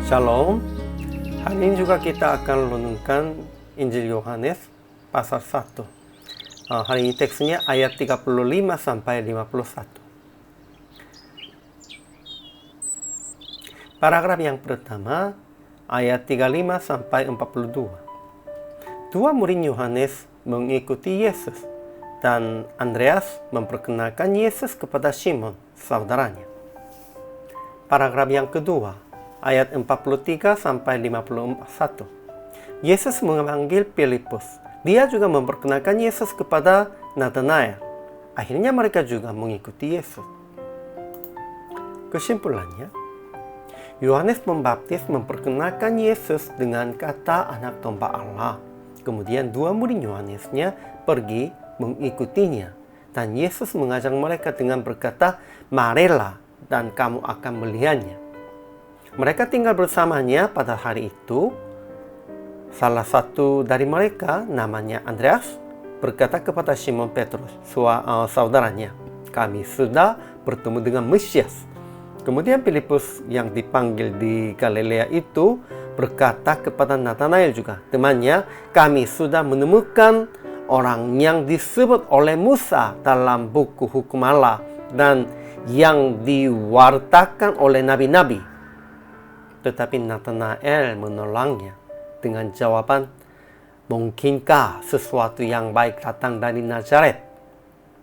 Shalom. Hari ini juga kita akan renungkan Injil Yohanes pasal 1. Hari ini teksnya ayat 35 sampai 51. Paragraf yang pertama, ayat 35 sampai 42. Dua murid Yohanes mengikuti Yesus dan Andreas memperkenalkan Yesus kepada Simon, saudaranya. Paragraf yang kedua, ayat 43 sampai 51. Yesus memanggil Filipus. Dia juga memperkenalkan Yesus kepada Nathanael. Akhirnya mereka juga mengikuti Yesus. Kesimpulannya, Yohanes Pembaptis memperkenalkan Yesus dengan kata anak domba Allah. Kemudian dua murid Yohanesnya pergi mengikutinya. Dan Yesus mengajak mereka dengan berkata, "Marilah dan kamu akan melihatnya." Mereka tinggal bersamanya pada hari itu. Salah satu dari mereka, namanya Andreas, berkata kepada Simon Petrus, saudaranya, "Kami sudah bertemu dengan Mesias." Kemudian Filipus yang dipanggil di Galilea itu berkata kepada Nathanael juga, temannya, "Kami sudah menemukan orang yang disebut oleh Musa dalam buku hukum Allah dan yang diwartakan oleh nabi-nabi." Tetapi Nathanael menolaknya dengan jawaban, "Mungkinkah sesuatu yang baik datang dari Nazaret?"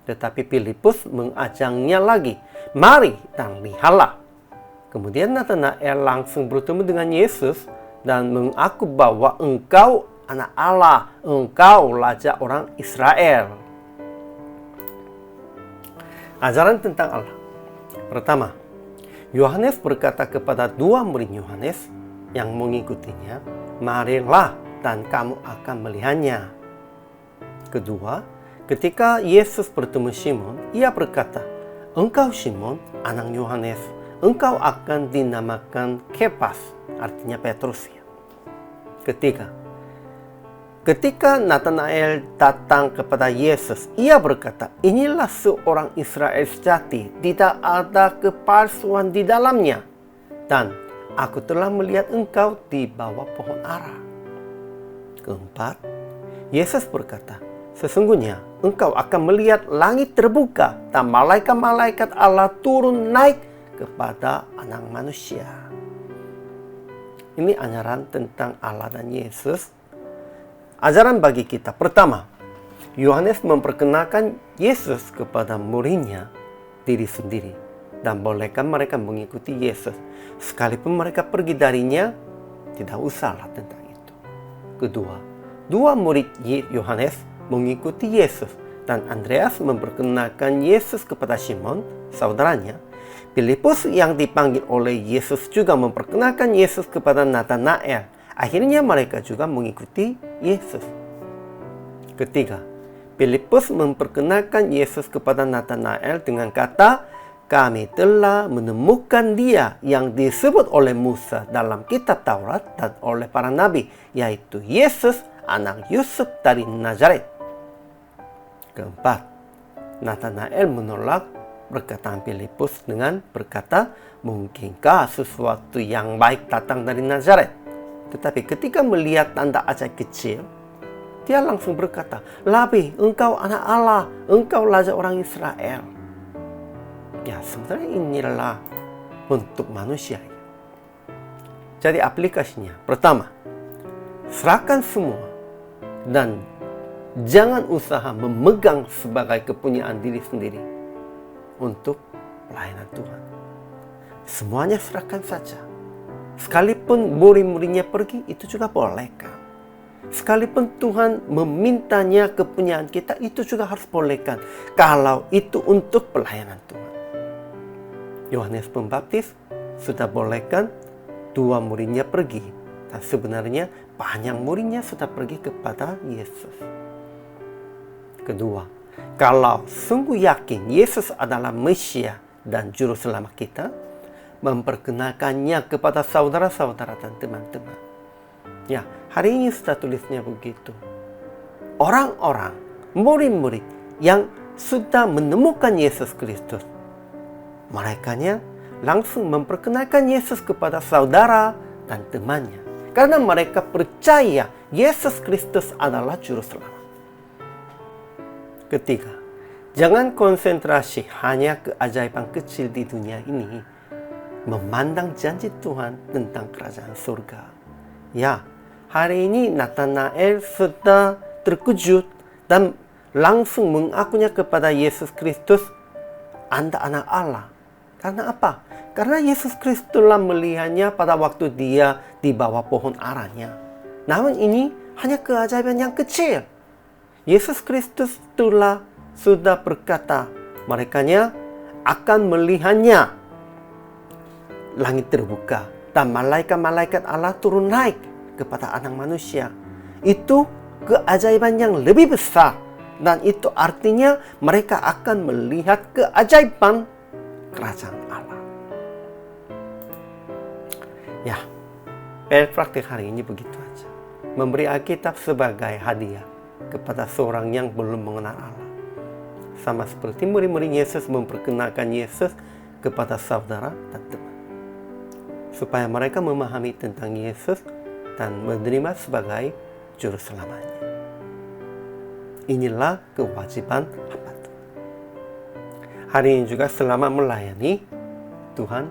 Tetapi Filipus mengajaknya lagi, "Mari dan lihatlah." Kemudian Nathanael langsung bertemu dengan Yesus dan mengaku bahwa engkau anak Allah, engkau raja orang Israel. Ajaran tentang Allah. Pertama, Yohanes berkata kepada dua murid Yohanes yang mengikutinya, "Marilah dan kamu akan melihatnya." Kedua, ketika Yesus bertemu Simon, ia berkata, "Engkau Simon, anak Yohanes, engkau akan dinamakan Kefas," artinya Petrus. Ketiga, ketika Nathanael datang kepada Yesus, ia berkata, "Inilah seorang Israel sejati, tidak ada kepalsuan di dalamnya. Dan aku telah melihat engkau di bawah pohon ara." Keempat, Yesus berkata, "Sesungguhnya engkau akan melihat langit terbuka dan malaikat-malaikat Allah turun naik kepada anak manusia." Ini ajaran tentang Allah dan Yesus. Ajaran bagi kita. Pertama, Yohanes memperkenalkan Yesus kepada muridnya diri sendiri dan bolehkan mereka mengikuti Yesus. Sekalipun mereka pergi darinya, tidak usahlah tentang itu. Kedua, dua murid Yohanes mengikuti Yesus dan Andreas memperkenalkan Yesus kepada Simon, saudaranya. Filipus yang dipanggil oleh Yesus juga memperkenalkan Yesus kepada Nathanael. Akhirnya mereka juga mengikuti Yesus. Ketiga, Filipus memperkenalkan Yesus kepada Nathanael dengan kata, "Kami telah menemukan dia yang disebut oleh Musa dalam kitab Taurat dan oleh para nabi, yaitu Yesus, anak Yusuf dari Nazaret." Keempat, Nathanael menolak perkataan Filipus dengan berkata, "Mungkinkah sesuatu yang baik datang dari Nazaret?" Tetapi ketika melihat tanda ajaib kecil, dia langsung berkata, "Rabi, engkau anak Allah, engkau raja orang Israel." Ya, sebenarnya inilah bentuk manusia. Jadi aplikasinya, pertama, serahkan semua dan jangan usaha memegang sebagai kepunyaan diri sendiri untuk pelayanan Tuhan. Semuanya serahkan saja. Sekalipun murid-muridnya pergi, itu juga bolehkan. Sekalipun Tuhan memintanya kepunyaan kita, itu juga harus bolehkan. Kalau itu untuk pelayanan Tuhan. Yohanes Pembaptis sudah bolehkan dua muridnya pergi. Dan sebenarnya banyak muridnya sudah pergi kepada Yesus. Kedua, kalau sungguh yakin Yesus adalah Mesias dan Juru Selamat kita, memperkenalkannya kepada saudara-saudara dan teman-teman. Ya, hari ini sudah tulisnya begitu. Orang-orang, murid-murid yang sudah menemukan Yesus Kristus, merekanya langsung memperkenalkan Yesus kepada saudara dan temannya. Karena mereka percaya Yesus Kristus adalah Juru Selamat. Ketiga, jangan konsentrasi hanya keajaiban kecil di dunia ini, memandang janji Tuhan tentang kerajaan surga. Ya, hari ini Nathanael sudah terkejut dan langsung mengakunya kepada Yesus Kristus, Anda anak Allah. Karena apa? Karena Yesus Kristus telah melihatnya pada waktu dia di bawah pohon aranya. Namun ini hanya keajaiban yang kecil. Yesus Kristus sudah berkata, merekanya akan melihatnya. Langit terbuka dan malaikat-malaikat Allah turun naik kepada anak manusia. Itu keajaiban yang lebih besar. Dan itu artinya mereka akan melihat keajaiban kerajaan Allah. Ya, praktik hari ini begitu aja. Memberi Alkitab sebagai hadiah kepada seorang yang belum mengenal Allah. Sama seperti murid-murid Yesus memperkenalkan Yesus kepada saudara dan teman. Supaya mereka memahami tentang Yesus dan menerima sebagai Juru Selamatnya. Inilah kewajiban hamba Tuhan. Hari ini juga selamat melayani. Tuhan